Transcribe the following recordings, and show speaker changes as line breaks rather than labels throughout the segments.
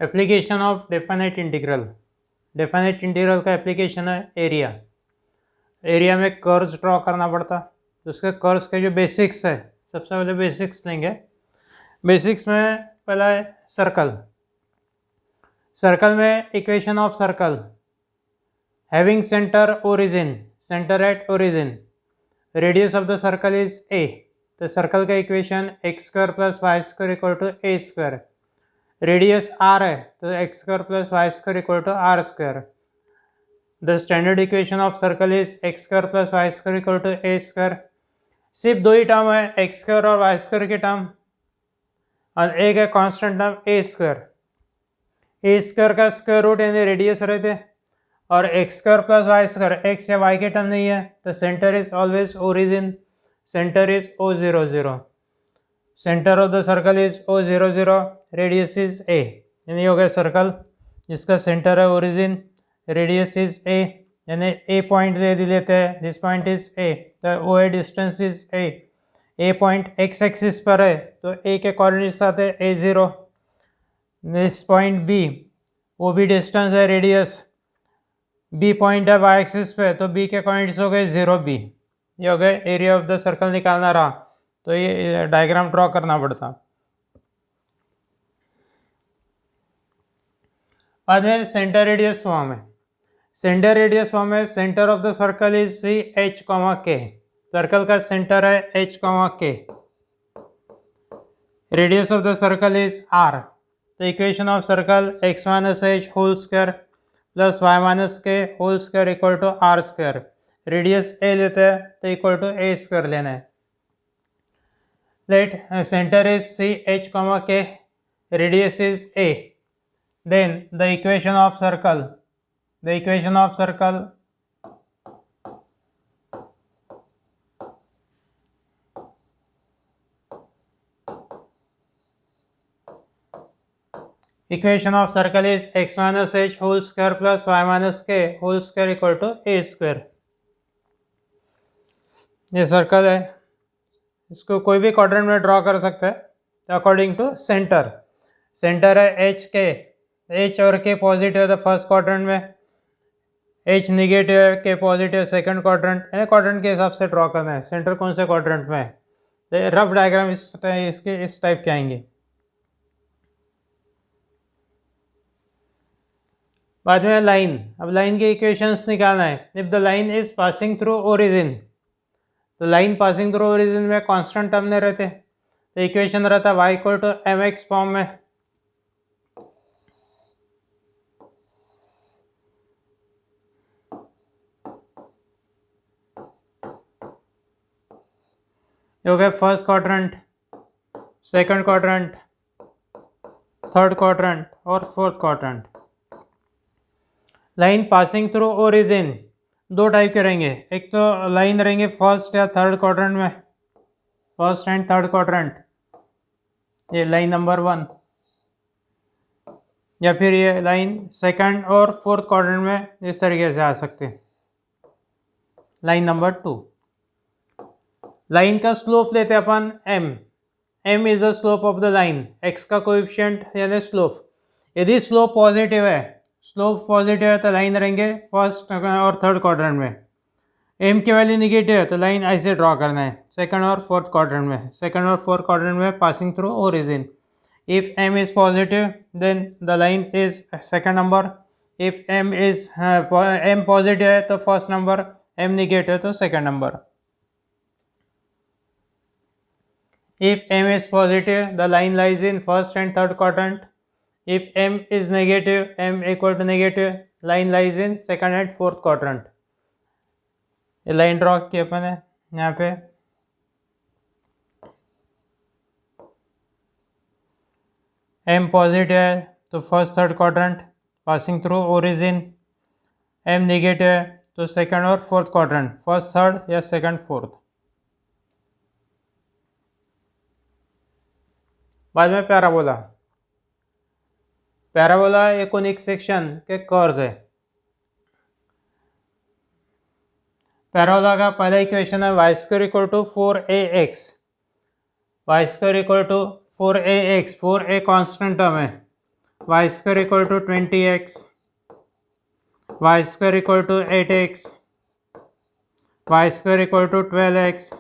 Application of definite integral. Definite integral का application है area. Area में कर्व्स ड्रॉ करना पड़ता, तो उसके कर्व्स के जो बेसिक्स है, सबसे पहले बेसिक्स लेंगे। बेसिक्स में पहला है सर्कल। सर्कल में equation of circle having centre origin, centre at origin, radius of the circle is ए। तो सर्कल का equation x square plus Y square equal to A square. Radius r है तो x square plus Y square equal to are square. The standard equation of circle is x square plus Y square equal to A square. सिर्फ दो ही term है, x square और y square के term, और एक है constant term a square. A square का स्क्वायर रूट यानी रेडियस रहते, और x square plus Y square, x या वाई के टर्म नहीं है, तो centre is always origin, centre is O00। Centre of the circle is O00, radius is a, यानी हो गया सर्कल जिसका सेंटर है ओरिजिन, रेडियस इज ए, यानी ए पॉइंट दे लेते हैं, दिस पॉइंट इज ए, तो O A distance is a point X axis पर है तो ए के कोऑर्डिनेट्स आते हैं A0। दिस पॉइंट बी, वो भी डिस्टेंस है, रेडियस, बी पॉइंट है वाई एक्सिस पे, तो बी के कोऑर्डिनेट्स हो गए 0B। ये हो गए एरिया ऑफ द सर्कल निकालना रहा, तो ये डायग्राम ड्रॉ करना पड़ता। बाद में सेंटर रेडियस फॉर्म है। सेंटर रेडियस फॉर्म है, centre of the circle is C H comma K. Circle का सेंटर है H comma K. Radius of the circle is R. तो equation of circle X minus H whole square plus Y minus K whole square equal to are square. Radius A लेते हैं तो equal to A square लेना है। Let centre is C H comma K, radius is A, then the equation of circle, the equation of circle equation of circle is x minus h whole square plus y minus k whole square equal to a square। ये circle है, इसको कोई भी quadrant में draw कर सकते हैं। तो अकॉर्डिंग टू सेंटर, सेंटर है एच के, एच और के पॉजिटिव है फर्स्ट क्वाड्रेंट में, एच निगेटिव है, के पॉजिटिव सेकंड क्वाड्रेंट, क्वाड्रेंट के हिसाब से ड्रॉ करना है सेंटर कौन से क्वाड्रेंट में है। तो रफ डायग्राम इसके इस टाइप के आएंगे। बाद में लाइन, अब लाइन के इक्वेशंस निकालना है। If the line is passing through origin, तो लाइन पासिंग थ्रू ओरिजिन में कांस्टेंट टर्म नहीं रहते, तो इक्वेशन रहता y equal to mx form में। हो गया first quadrant, second quadrant, third quadrant और fourth quadrant. Line passing through origin दो टाइप के रहेंगे, एक तो लाइन रहेंगे फर्स्ट या थर्ड क्वाड्रेंट में, फर्स्ट एंड थर्ड क्वाड्रेंट, ये लाइन नंबर 1, या फिर ये लाइन सेकंड और फोर्थ क्वाड्रेंट में इस तरीके से आ सकते हैं, लाइन नंबर 2। लाइन का स्लोप लेते हैं अपन m is the slope of the line, x का कोएफिशिएंट यानी स्लोप। यदि स्लोप पॉजिटिव है, स्लोप पॉजिटिव है तो लाइन रहेंगे फर्स्ट और थर्ड क्वाड्रेंट में। m की वैल्यू निगेटिव है तो लाइन ऐसे ड्रॉ करना है सेकंड और फोर्थ क्वाड्रेंट में, सेकंड और फोर्थ क्वाड्रेंट में passing through origin. If m is positive then the line is second number, if m positive है तो फर्स्ट नंबर, m निगेटिव है तो second number. If m is positive, the line lies in first and third quadrant. If m is negative, m equal to negative, line lies in second and fourth quadrant. ये लाइन draw की अपन है यहाँ पे। m positive है तो first third quadrant passing through origin, m negative है तो सेकंड और फोर्थ क्वाड्रेंट, फर्स्ट थर्ड या सेकंड फोर्थ। बाद में पैराबोला, पैराबोला एक कोनिक सेक्शन के कर्व्स है। पैराबोला का पहला इक्वेशन है Y square equal to 4ax, Y square equal to 4ax, 4a constant term है, Y square equal to 20x, Y square equal to 8x, y square equal to 12x।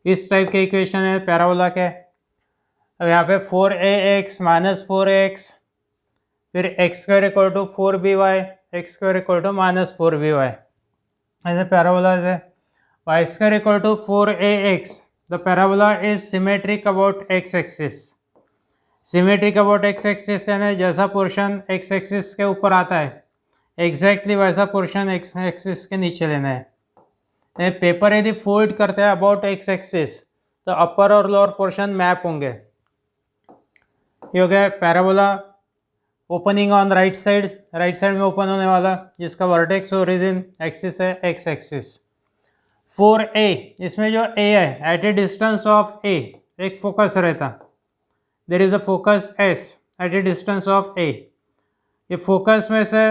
इस type के equation है parabola के। अब यहाँ पे 4ax minus 4ax, फिर x square equal to 4by, x square equal to minus 4by। ऐसे parabola है Y square equal to 4ax, the parabola is symmetric about x axis. Symmetric about x axis यानी जैसा portion x axis के ऊपर आता है exactly वैसा portion x axis के नीचे लेना है। पेपर यदि फोल्ड करते हैं अबाउट एक्स एक्सिस तो अपर और लोअर पोर्शन मैप होंगे। ये हो गया parabola opening on right side में ओपन होने वाला, जिसका वर्टेक्स ओरिजिन एक्सिस है एक्स एक्सिस। 4a, इसमें जो a है at a distance of a एक फोकस रहता, there is a focus s at a distance of a। ये फोकस में से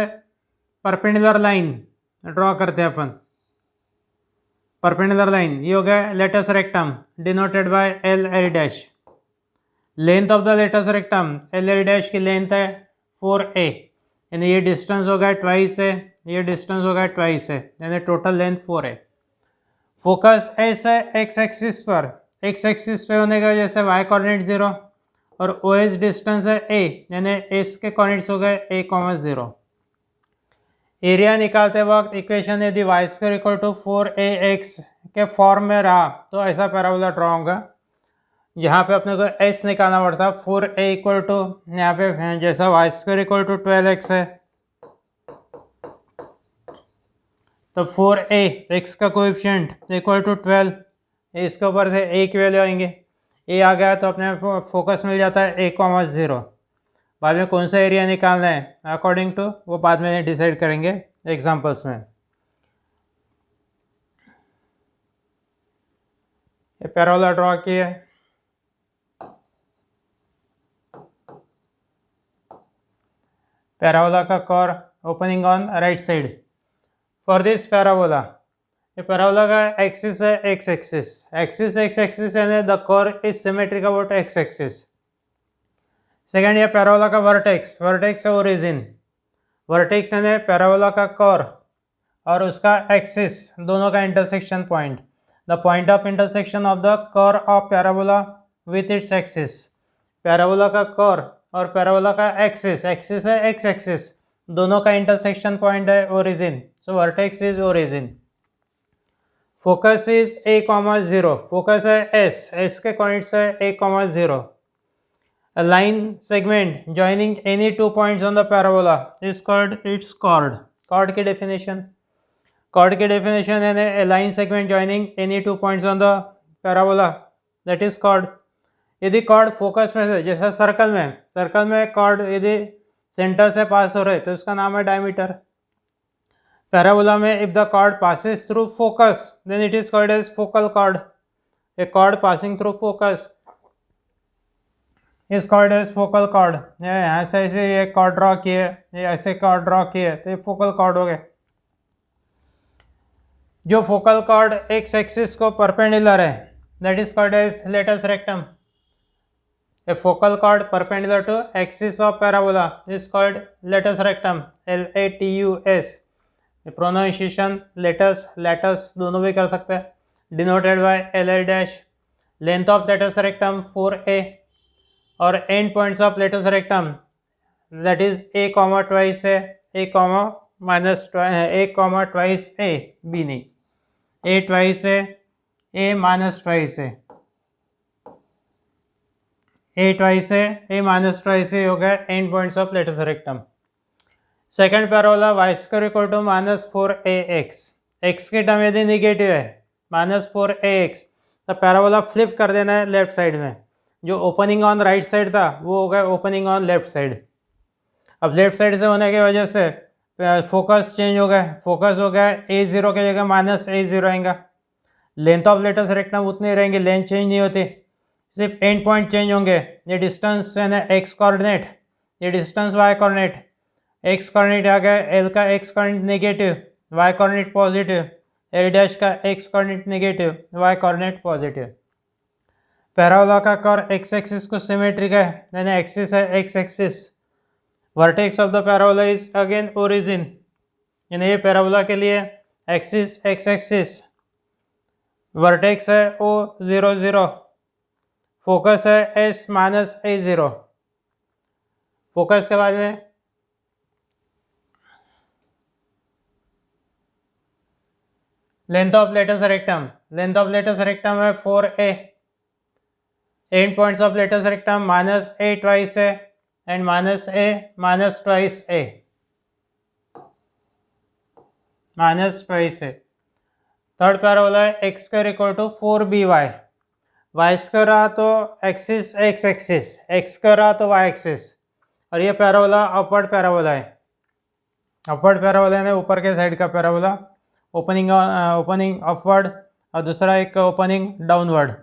परपेंडिकुलर लाइन ड्रॉ करते हैं अपन, परपेंडिकुलर लाइन। ये हो गया latus rectum denoted by L L dash. Length of the latus rectum L L dash की length है 4a, यानी ये डिस्टेंस हो गया ट्वाइस है, ये डिस्टेंस हो गया ट्वाइस है, यानी total length 4a। Focus S है एक्स एक्सिस पर, एक्स एक्सिस पे होने की वजह से वाई कोऑर्डिनेट 0 और ओ एस डिस्टेंस है a, यानी एस के कोऑर्डिनेट्स हो गए a, 0। एरिया निकालते वक्त इक्वेशन यदि Y square equal to 4ax के फॉर्म में रहा तो ऐसा पैराबोला ड्रॉ होगा, जहाँ पे अपने को s निकालना पड़ता। 4a इक्वल टू यहाँ पे जैसा Y square equal to 12x है तो 4a x का कोएफिशिएंट इक्वल टू 12, इसके ऊपर से a की वैल्यू आएंगे, a आ गया तो अपने फोकस मिल जाता है a, 0। बाद में कौन सा एरिया निकालना है अकॉर्डिंग टू वो बाद में डिसाइड करेंगे एग्जांपल्स में। ये पैराबोला ड्रॉ किया है, पैराबोला का core opening on right side. For this parabola, ये पैराबोला का एक्सिस है एक्स एक्सिस, एक्स एक्सिस यानी the core is symmetric about x axis. Second, ये पैराबोला का वर्टेक्स है ओरिजिन, वर्टेक्स यानी पैराबोला का कोर और उसका एक्सिस दोनों का intersection point, the point of intersection of the core of parabola with its axis. Parabola का कोर और पैराबोला का एक्सिस है एक्स एक्सिस, दोनों का इंटरसेक्शन पॉइंट है origin, so vertex is origin. Focus is a, 0, focus है s के coordinates है a, 0। A line segment joining any two points on the parabola is called its chord. Chord की definition है a line segment joining any two points on the parabola, that is chord। यदि chord focus में से, जैसा circle में chord यदि centre से पास हो रहे तो उसका नाम है डायमीटर। पैराबोला में if the chord passes through focus then it is called as focal chord। A chord passing through focus इस कॉर्ड एज फोकल कॉर्ड। यहाँ से ऐसे ये कॉर्ड ड्रॉ किए, ये ऐसे कॉर्ड ड्रॉ किए तो ये फोकल कॉर्ड हो गए। जो फोकल कॉर्ड एक्स एक्सिस को परपेंडिकुलर है that is called as latus rectum. A focal chord perpendicular to axis of parabola is called latus rectum, LATUS। Pronunciation latus दोनों भी कर सकते हैं, denoted by LL dash. Length of latus rectum 4a और end points of latus rectum that is a, twice है a, minus a, twice a, b नहीं, a twice है a minus twice है, a ट्वाइस है a minus twice है, हो गया end points of latus rectum. Second parabola y square equal to -4ax, x की term यदि निगेटिव है -4ax तो पैराबोला फ्लिप कर देना है लेफ्ट साइड में, जो ओपनिंग ऑन राइट साइड था वो हो गया ओपनिंग ऑन लेफ्ट साइड। अब लेफ्ट साइड से होने की वजह से फोकस चेंज हो गया, फोकस हो गया a0 की जगह -a0 आएगा। लेंथ ऑफ लेटस रेक्टम उतनी रहेंगी, लेंथ चेंज नहीं होती, सिर्फ एंड पॉइंट चेंज होंगे। ये डिस्टेंस है ना एक्स कोऑर्डिनेट, ये distance Y coordinate, X coordinate आ गया, एल का X coordinate negative, Y coordinate positive, L dash का X coordinate negative, Y coordinate positive. Parabola का कोर एक्स एक्सिस को सिमेट्रिक है, यानी एक्सिस है x axis, vertex of the parabola is again origin, यानी ये पैराबोला के लिए एक्सिस एक्स एक्सिस, वर्टेक्स है ओ 0 0, फोकस है एस माइनस ए 0। फोकस के बाद में length of latus rectum, length of latus rectum है 4a, and points of latus rectum minus a twice है and minus a minus twice a, minus twice a. Third parabola है x square equal to 4by, y square रहा तो axis x axis, x square रहा तो y axis, और ये parabola upward parabola है। Upward parabola यानी ऊपर के साइड का पैराबोला, ओपनिंग ओपनिंग अपवर्ड और दूसरा एक ओपनिंग डाउनवर्ड।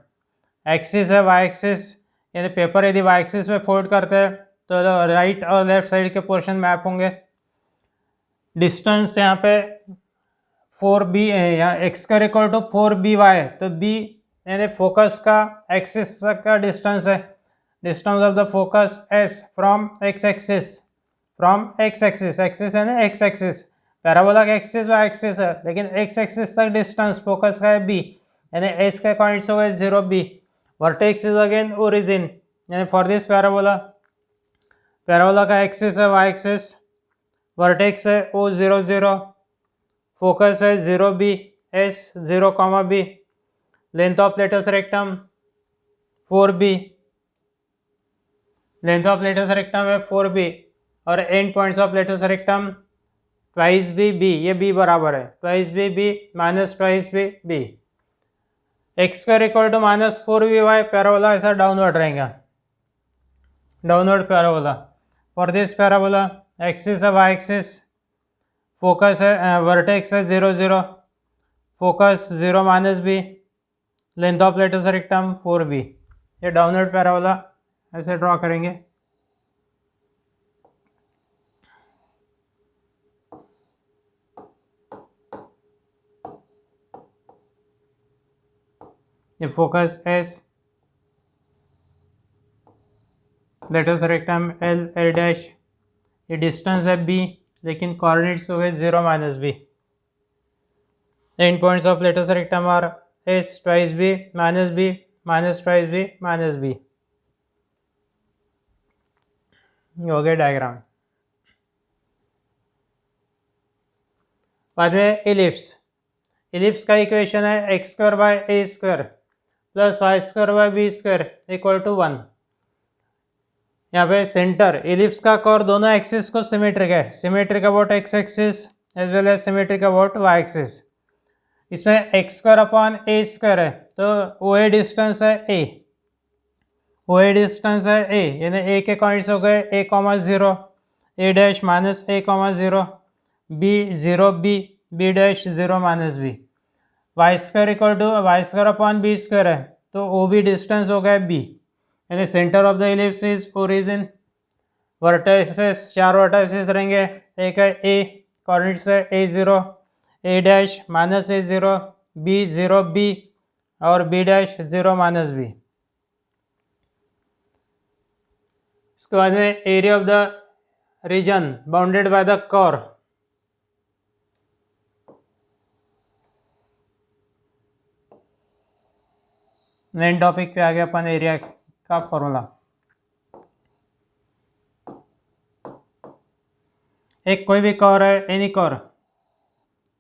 एक्सिस है वाई एक्सिस, यानी पेपर यदि वाई एक्सिस में फोल्ड करते हैं तो राइट और लेफ्ट साइड के पोर्शन मैप होंगे। डिस्टेंस यहाँ पे 4b है, यहाँ x square equal to 4by, तो b यानी फोकस का एक्सिस तक का डिस्टेंस है। Distance of the focus s from x axis, from x axis, axis यानी x एक्सिस, पैराबोला का एक्सिस वाई एक्सिस है, लेकिन x एक्सिस तक डिस्टेंस फोकस का है b, यानी s के पॉइंट्स हो गए 0b। Vertex is again origin, यानी फॉर दिस पैराबोला, पैराबोला का एक्सिस है वाई एक्सिस, वर्टेक्स है o 0 0, फोकस है 0b, s 0, b, length of latus rectum 4b, length of latus rectum है 4b, और end points of latus rectum twice b b, ये b बराबर है twice b b minus twice b b। X square equal to minus 4by, parabola ऐसा downward रहेगा, downward parabola. For this parabola axis है y axis, focus है vertex है 0 0, focus 0 minus b, length of latus rectum 4b। ये downward parabola ऐसे draw करेंगे। ये focus S, latus rectum L L dash, ये डिस्टेंस है b, लेकिन कोऑर्डिनेट्स हो गए 0 minus b। End points of latus rectum are S twice b minus twice b minus b। हो गया डायग्राम। बाद में इलिप्स, इलिप्स का इक्वेशन है x square by a square plus Y square by b square equal to 1। यहाँ पे centre ellipse का curve दोनों एक्सिस को सिमेट्रिक है, symmetric about x axis as well as symmetric about y axis. इसमें x square upon a square है, तो O A distance है ए, ओ ए डिस्टेंस है ए, यानी ए के पॉइंट्स हो गए a, 0, a dash minus a, 0, b 0 b, b dash 0 minus b। Y square equal to y square upon b square है, तो ओ बी डिस्टेंस हो गया b, यानी centre of the ellipse is origin. Vertices 4 vertices रहेंगे, एक है a, coordinates है a 0, a dash minus a 0, b 0 b और b डैश 0 माइनस b। इसके बाद में area of the region bounded by the curve, main topic पे आ गया अपन एरिया का फॉर्मूला। एक कोई भी कर्व है, एनी कर्व,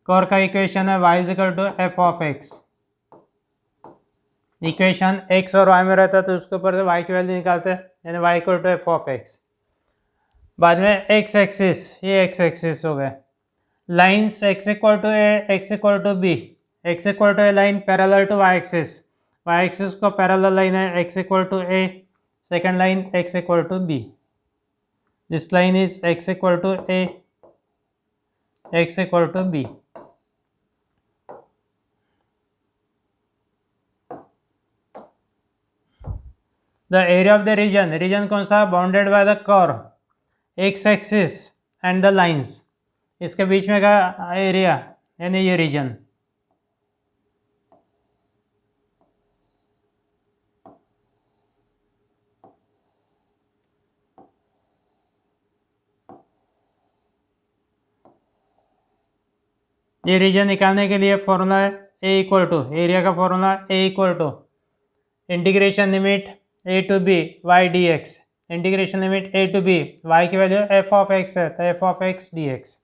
कर्व का इक्वेशन है y is equal to F of x. Equation x और y में रहता है तो उसके ऊपर से y की वैल्यू निकालते हैं, यानी y equal to F of x. बाद में x एक्सिस, ये x एक्सिस हो गए। Lines x equal to a, x equal to b, x equal to a line parallel to y axis, y axis को parallel line है x equal to a, second line x equal to b. This line is x equal to a, x equal to B. The area of the region, region कौन सा, bounded by the curve x axis and the lines, इसके बीच में का area यानी ये reason. ये reason निकालने के लिए फॉर्मूला है ए इक्वल टू, एरिया का formula A equal to integration limit A to B Y D X. Integration limit A to B, Y की वैल्यू एफ ऑफ एक्स है तो F of X D X.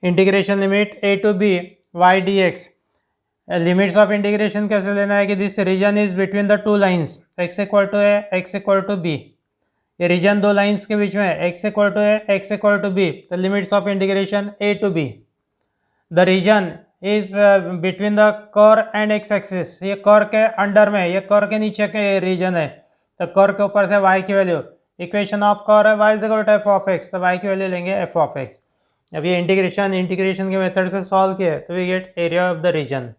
Integration limit A to B Y D X. Limits of integration कैसे लेना है कि this region is between the two lines, X equal to A X equal to B. ये reason दो lines के बीच में है, X equal to A X equal to B, the limits of integration A to B. The region is between the curve and X axis, ये कर के under में, ये कर के नीचे के रीजन है, तो कर के ऊपर से वाई की वैल्यू, इक्वेशन ऑफ कर है Y is equal to F of X, तो वाई की वैल्यू लेंगे एफ ऑफ एक्स। अब ये इंटीग्रेशन के मेथड से सॉल्व किया तो we get area of the region.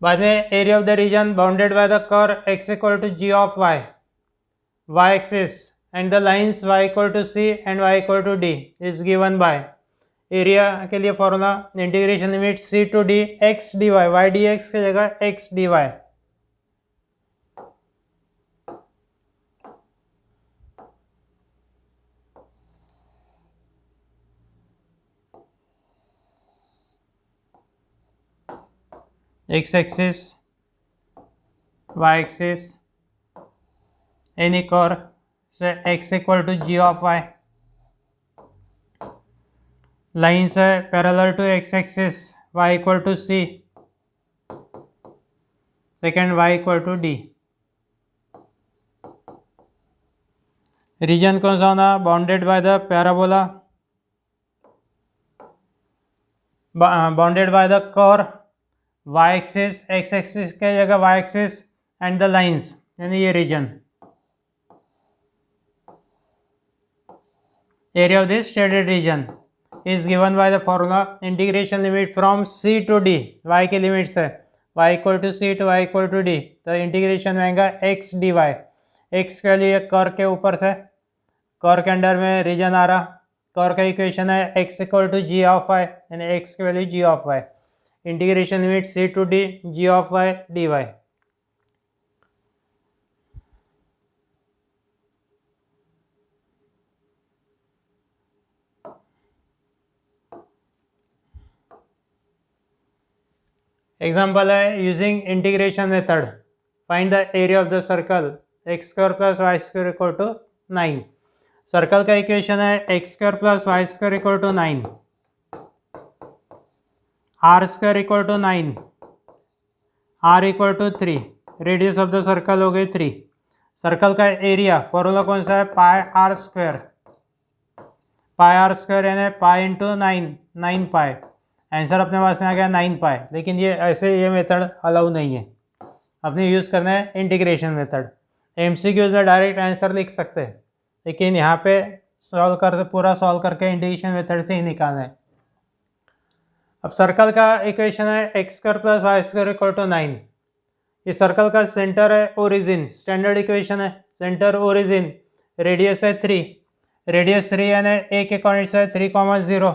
बाद में area of the region bounded by the curve X equal to G of Y, Y axis and the lines y equal to c and y equal to d is given by, area के लिए formula integration limit c to d x dy, y dx की जगह x dy। x axis, y axis, any curve से x equal to G of Y, lines है parallel to x axis, y equal to c, second y equal to d। Region कौन सा होना, bounded by the parabola, bounded by the curve y axis, x axis के जगह y axis and the lines, यानी ये region. Area of this shaded region is given by the formula integration limit from c to d, y की limits है y equal to c to y equal to d, तो integration में आएगा x dy। x के लिए कर के ऊपर से, कर के अंडर में रीजन आ रहा, कर का इक्वेशन है x equal to G of y, यानी x की value G of y, integration limit c to d G of y dy। Example है using integration method find the area of the circle X square plus Y square equal to 9। Circle का equation है x square plus Y square equal to 9, R square equal to 9, R equal to 3, radius of the circle हो गई 3। Circle का area formula कौन सा है, pi R square, pi R square यानी pi into 9, 9 पाई। Answer अपने पास में आ गया 9 पाई, लेकिन ये ऐसे ये मेथड अलाउ नहीं है, अपने यूज़ करना है इंटीग्रेशन मेथड। एमसीक्यूज में डायरेक्ट आंसर लिख सकते हैं, लेकिन यहाँ पे सॉल्व करते पूरा सॉल्व करके इंटीग्रेशन मेथड से ही निकालना है। अब सर्कल का इक्वेशन है x square plus Y square equal to 9। ये सर्कल का सेंटर है ओरिजिन, स्टैंडर्ड इक्वेशन है, सेंटर ओरिजिन, रेडियस है 3, रेडियस 3 यानी ए के कोऑर्डिनेट्स है 3,0।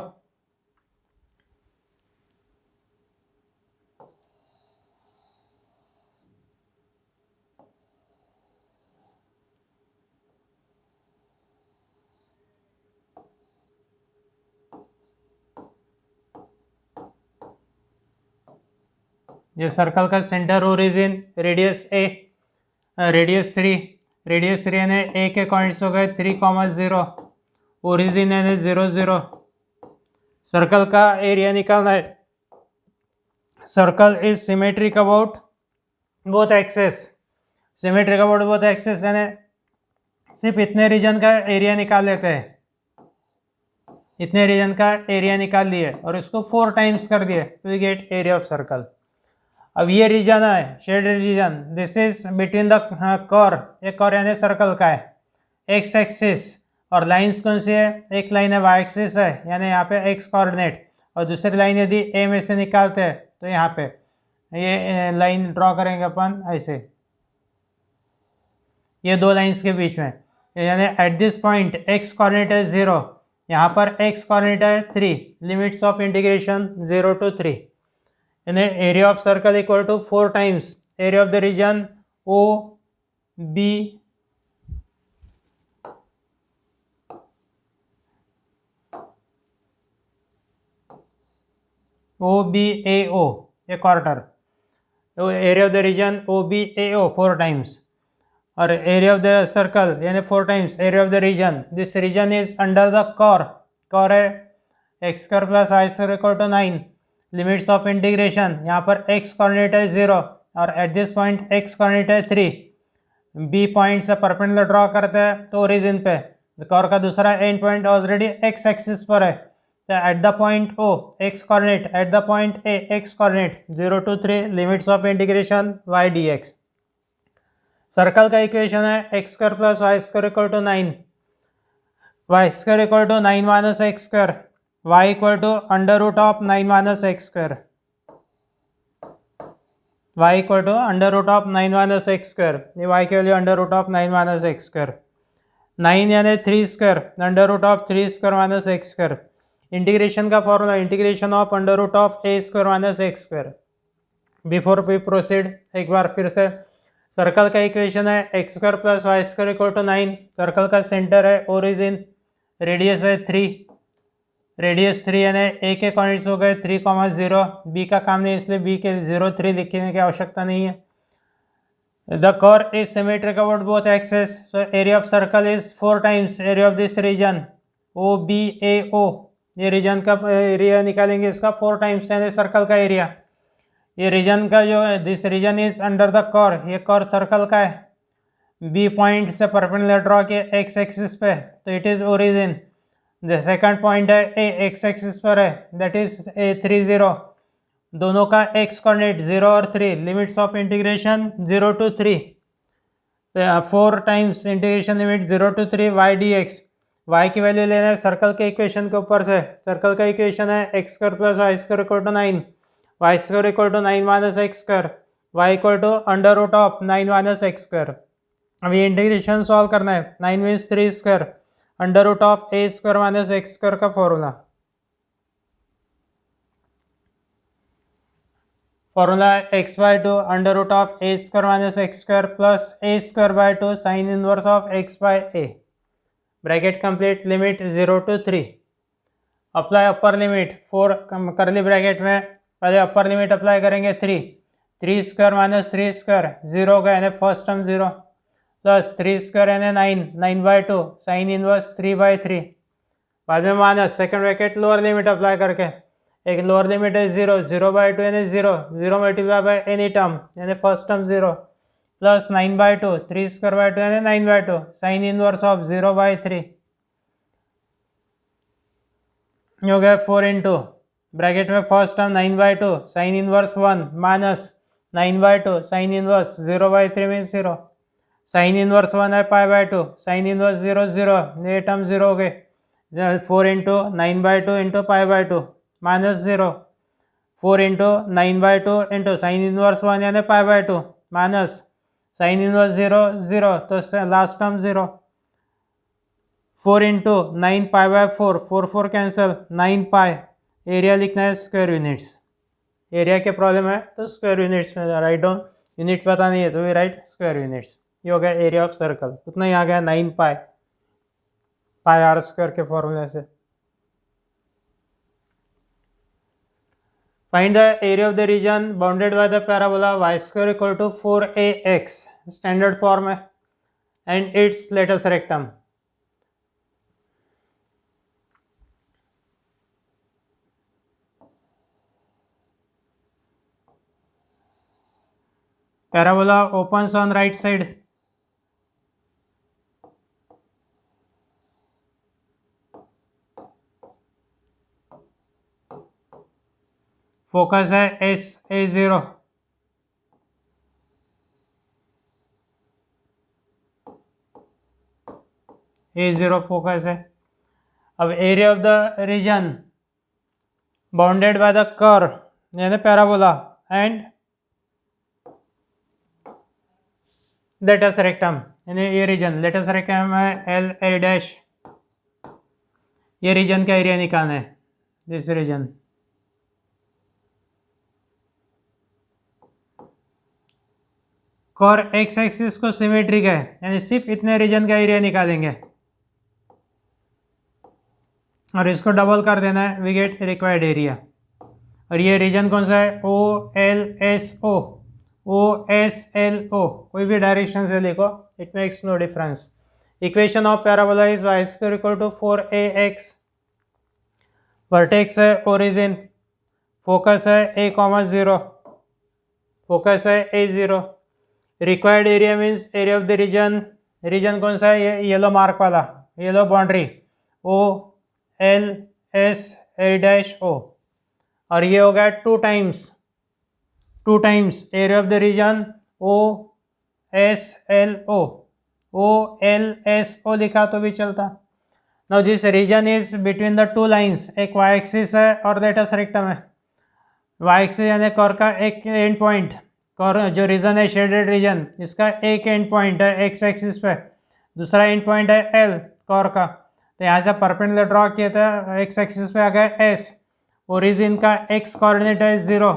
ये सर्कल का सेंटर ओरिजिन, रेडियस ए, रेडियस 3, रेडियस 3 यानी ए के कोऑर्डिनेट्स हो गए 3,0, ओरिजिन यानी 0 0। सर्कल का एरिया निकालना है। Circle is symmetric about both axes, symmetric about both axes यानी सिर्फ इतने रीजन का एरिया निकाल लेते हैं, इतने रीजन का एरिया निकाल लिए और इसको 4 टाइम्स कर दिए तो we get area of circle. अब ये रीजन है shaded region, this is between the curve, एक कर यानी सर्कल का है, एक्स एक्सिस, और लाइंस कौन सी है, एक लाइन है वाई एक्सिस है यानी यहाँ पे एक्स कोऑर्डिनेट, और दूसरी लाइन यदि ए में से निकालते हैं तो यहाँ पे ये लाइन ड्रॉ करेंगे अपन ऐसे, ये दो लाइंस के बीच में, यानी eight this point X coordinate है 0, यहाँ पर एक्स कोऑर्डिनेट है 3, लिमिट्स ऑफ इंटीग्रेशन 0 to 3, यानी area of circle equal to 4 times area of the region O B OBAO, ये quarter, area of the region OBAO 4 times, और area of the circle यानी 4 times area of the region. This region is under the curve. Curve है x square plus Y square equal to 9. Limits of integration, यहाँ पर X coordinate है 0 और at this point X coordinate है 3. B point से perpendicular draw करते हैं तो ओरिजिन पे. कॉर का दूसरा end point already X axis पर है, तो at the point O X coordinate, at the point A X coordinate 0 to 3. Limits of integration y dx. Circle का इक्वेशन है x square plus Y square equal to 9, Y square equal to 9 minus X square, Y equal to under root of 9 minus X square, Y equal to under root of 9 minus X square. ये Y की value under root of 9 minus X square. 9 यानी 3 square under root of 3 square minus X square. Integration का formula integration of under root of A square minus X square. Before we proceed एक बार फिर से circle का equation है x square plus Y square equal to 9. Circle का centre है origin, radius है 3, रेडियस 3 यानी ए के कोऑर्डिनेट्स हो गए 3,0. बी का काम नहीं इसलिए बी के 0 3 लिखने की आवश्यकता नहीं है. The curve is symmetric about both axes, so area of circle is 4 times area of this region OBAO. ये रीजन का एरिया निकालेंगे इसका 4 टाइम्स यानी सर्कल का एरिया. ये रीजन का जो this region is under the कॉर, ये कॉर सर्कल का है. बी पॉइंट से परपेंडिकुलर ड्रॉ किया एक्स एक्सिस पे तो it is origin. The second point है ए एक्स एक्सिस पर है दैट इज A30. दोनों का एक्स कोऑर्डिनेट 0 और 3. Limits of integration 0 to 3. 4 times integration limit 0 to 3 y dx. y की वैल्यू लेना है सर्कल के इक्वेशन के ऊपर से. सर्कल का इक्वेशन है x square plus Y square equal to 9, Y square equal to 9 minus X square, Y equal to under root of 9 minus X square. अभी इंटीग्रेशन सॉल्व करना है. 9 means 3 square under root of A square minus X square का formula है X by 2 under root of A square minus X square plus A square by 2 sine inverse of x bye A. Bracket complete. Limit 0 to 3. Apply upper limit 4 करली bracket में पहले अपर limit apply करेंगे 3 square minus 3 square 0 होगा यानी first term 0 plus 3 square यानी 9 bye 2 sine inverse 3/3. बाद में minus second bracket lower limit apply करके एक लोअर लिमिट है 0/2 यानी 0 मल्टीप्लाई बाय एनी टर्म यानी first term 0 plus 9/2 3 square by 2 यानी 9/2 साइन इनवर्स ऑफ 0/3 हो गया 4 इंटू ब्रैकेट में first term 9/2 sign inverse 1 minus 9/2 sine inverse 0/3 means 0. Sine inverse 1 है π/2 साइन इनवर्स 0 0 ये टर्म 0 हो गए. 4 into 9/2 into π/2 minus 0. 4 into 9/2 into sine inverse 1 यानी π/2 माइनस साइन इनवर्स 0 0 तो last term 0. 4 into 9 π/4 4 cancel 9 pi. Area लिखना है square units. Area के problem है तो स्क्वायर यूनिट्स में राइट डाउन. यूनिट पता नहीं है तो भी राइट स्क्वायर यूनिट्स. ये हो गया एरिया ऑफ सर्कल. उतना ही आ गया 9 पाई आर स्क्वायर के फॉर्मूले से. Find the area of the region bounded by the parabola y square equal to 4ax. Standard form है and its latus rectum. Parabola opens on right side. Focus है SA0. A0 focus है. अब area of the region bounded by the curve यानी parabola and latus rectum यानी ये रीजन latus rectum है LL dash. ये रीजन का एरिया निकालना है. दिस रीजन और एक्स एक्सिस को सिमेट्रिक है यानी सिर्फ इतने रीजन का एरिया निकालेंगे और इसको डबल कर देना है. We get required area. और ये रीजन कौन सा है, OLSO, OSLO, कोई भी डायरेक्शन से लिखो, it makes no difference. Equation of parabola is y square equal to 4ax। Vertex है ओरिजिन, फोकस है A,0, फोकस है A0। Required area means area of the region, region कौन सा है, ये येलो मार्क वाला, येलो बाउंड्री, OLSA', और ये हो गया 2 times area of the region OSLO लिखा तो भी चलता। Now this region is between the 2 lines, एक वाई एक्सिस है और लेटस रेक्टम है। वाई एक्सिस यानी कर्व का एक एंड पॉइंट, कर्व जो रीजन है शेडेड रीजन, इसका एक एंड पॉइंट है एक्स एक्सिस पे, दूसरा एंड पॉइंट है एल कर्व का। तो यहाँ से परपेंडिकुलर ड्रॉ किया था, एक्स एक्सिस पे आ गया एस, ओरिजिन का एक्स कोऑर्डिनेट है 0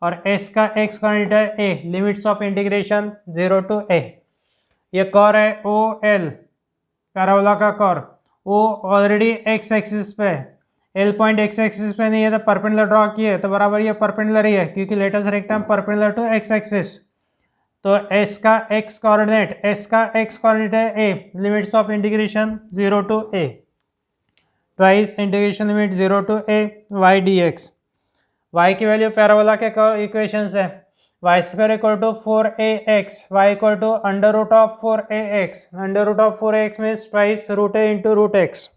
और एस का एक्स कोऑर्डिनेट है A, limits of integration 0 to a। ये कर्व है OL, पैराबोला का curve, O already X axis पे, एल पॉइंट एक्स एक्सिस पे नहीं है तो परपेंडिकुलर ड्रॉ किए तो बराबर ये परपेंडिकुलर ही है, क्योंकि latus rectum perpendicular to X axis. तो एस का एक्स कोऑर्डिनेट है A, limits of integration 0 to a, twice integration limit 0 to a y dx। y की वैल्यू पैराबोला के इक्वेशन है, y square equal to 4ax, y equal to under root of 4ax, under root of 4ax means twice root A into root X,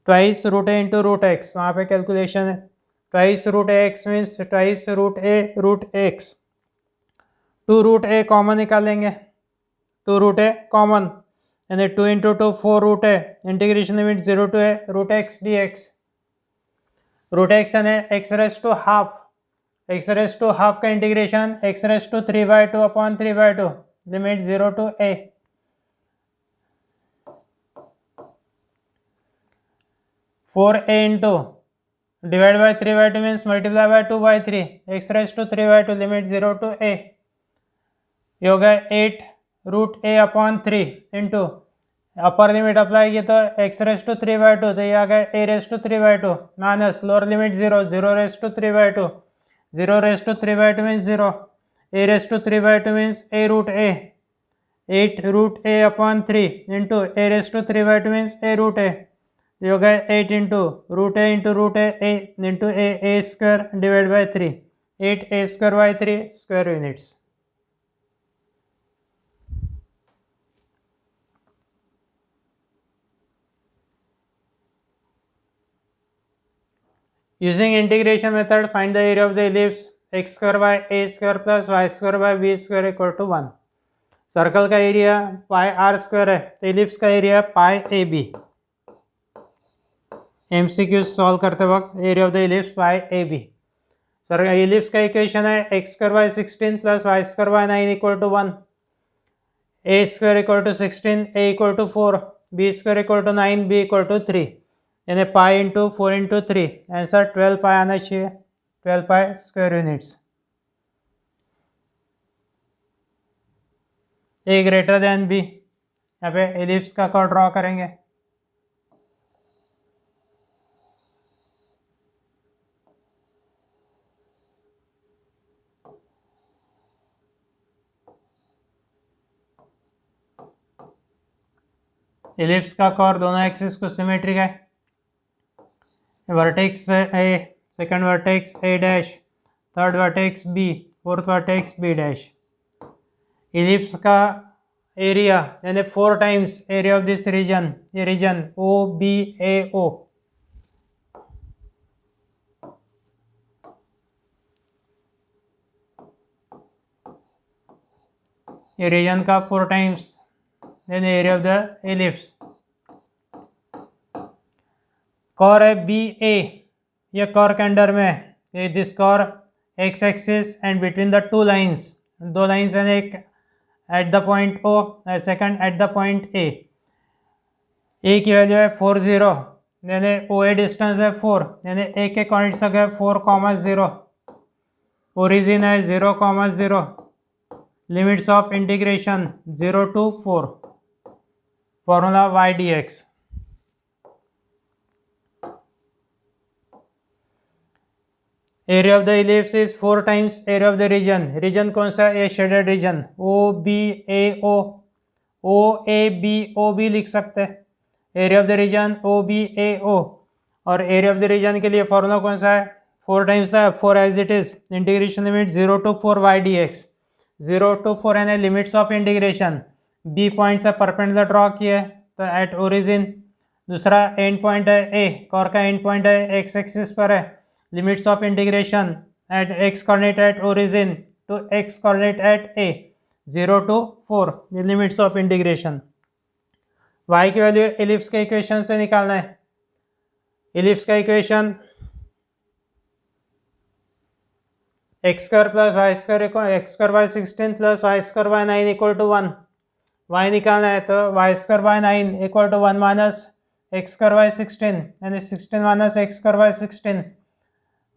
twice root A into root X, वहाँ पे calculation है, twice root A X means twice root A root X. 2 root A common निकालेंगे, 2 root A common, यानी 2 into 2 4 root A, integration limit 0 to a root X D X, root X यानी X raise to half, X raise to half का integration X raise to 3/2 upon 3/2, limit 0 to a। 4a into divide by 3/2 means multiply by 2/3, X raise to 3/2, limit 0 to a। ये हो गया 8 root A upon 3 into upper limit apply किया तो x raise to 3/2, तो ये आ गया a raise to 3/2 minus lower limit 0, 0 raise to 3/2, 0 raise to 3/2 means 0, a raise to 3/2 means a root a, 8 root a upon 3 into a raise to 3/2 means a root a। ये हो गया 8 into root a into a square divide by 3, 8a square by 3 square units. Using integration method, find the area of the ellipse x square by a square plus y square by b square equal to 1। Circle का area pi R square है तो ellipse का area pi A B. MCQ solve करते वक्त area of the ellipse pi A B. Sir ellipse का equation है x square by 16 plus y square by 9 equal to 1, a square equal to 16, a equal to 4, b square equal to 9, b equal to 3, यानी pi into 4 into 3, answer 12 pi आना चाहिए, 12 pi square units. A greater than B, यहाँ पे ellipse का curve draw करेंगे। Ellipse का curve दोनों axis को सिमेट्रिक है, vertex A, second vertex A dash, third vertex B, fourth vertex B dash. Ellipse का एरिया यानी 4 times area of this region, ये रीजन OBAO। ये रीजन का 4 टाइम्स यानी area of the ellipse. Curve है BA, ये curve के under में है, this curve x axis and between the 2 lines, 2 lines यानी एक eight the point O, second eight the point A। A की वैल्यू है 40, यानी OA डिस्टेंस है 4, यानी A के कॉर्डिनेट्स है 4,0, ओरिजिन है 0,0, limits of integration 0 to 4, formula y dx। Area of the ellipse is 4 times area of the region. Region कौन सा? A shaded region, O B A O, O A B O भी लिख सकते हैं। Area of the region O B A O, और area of the reason के लिए formula कौन सा है? 4 टाइम्स है 4 as it is, integration limit 0 to 4 y dx, 0 to 4 यानी limits of integration. B point से परपेंडिकुलर ड्रॉ किए तो एट ओरिजिन, दूसरा एंड पॉइंट है ए, कॉर का एंड पॉइंट है एक्स एक्सिस पर है, limits of integration at X coordinate at origin to X coordinate at A, 0 to 4 ये लिमिट्स ऑफ इंटीग्रेशन। y की वैल्यू एलिप्स के इक्वेशन से निकालना है। एलिप्स का equation x square plus Y square X square by 16 plus Y square by 9 equal to 1। Y निकालना है तो Y square by 9 equal to 1 minus X square by 16 यानी 16 minus X square by 16,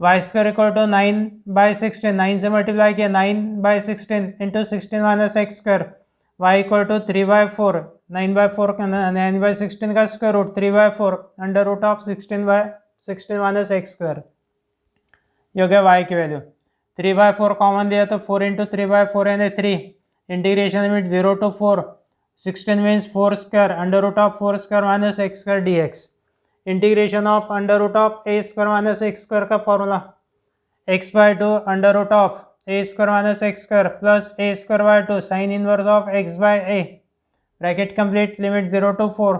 Y square equal to 9 by 16, 9 से multiply किया 9 by 16 into 16 minus X square, Y equal to 3/4, 9/4 9 by 16 का square root 3/4 under root of 16 by 16 minus X square. ये हो गया Y की value. 3/4 common लिया तो 4 into 3/4 यानी 3, integration limit 0 to 4, 16 means 4 square under root of 4 square minus X square D X. Integration of under root of A square minus X square का formula x/2 under root of A square minus X square plus A square by 2 sine inverse of x by A, bracket complete, limit 0 to 4,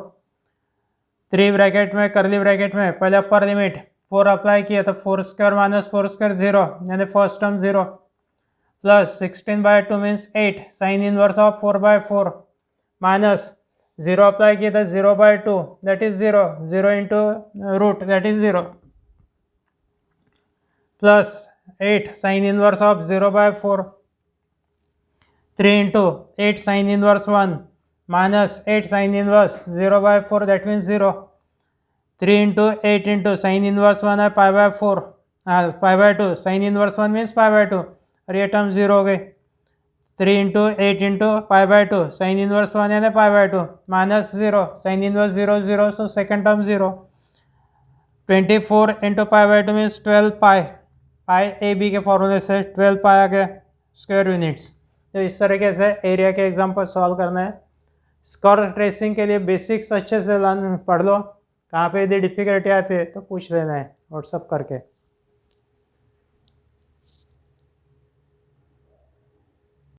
3 bracket में करली bracket में पहले अपर limit 4 apply किया तो 4 square minus 4 square 0 यानी first term 0 plus 16/2 means 8 sine inverse of 4/4 minus 0 apply किया तो 0/2 that is 0, 0 into root that is 0 plus 8 sine inverse of 0/4, 3 into 8 sine inverse 1 minus 8 sine inverse 0/4 that means 0, 3 into 8 into sine inverse 1 है π/4, π/2 sign inverse 1 means π/2 और ये term 0 हो गई। 3 into 8 into π/2 sign inverse 1 यानी π/2 minus 0 sine inverse 0 0 so second term 0, 24 into π/2 means 12 pi, pi A B के फॉर्मूले से 12 पाई आ गया स्क्वायर यूनिट्स। तो इस तरीके से एरिया के एग्जाम्पल सॉल्व करना है। स्क्वायर ट्रेसिंग के लिए बेसिक्स अच्छे से पढ़ लो, कहाँ पे यदि डिफिकल्टी आती है तो पूछ लेना है व्हाट्सअप करके।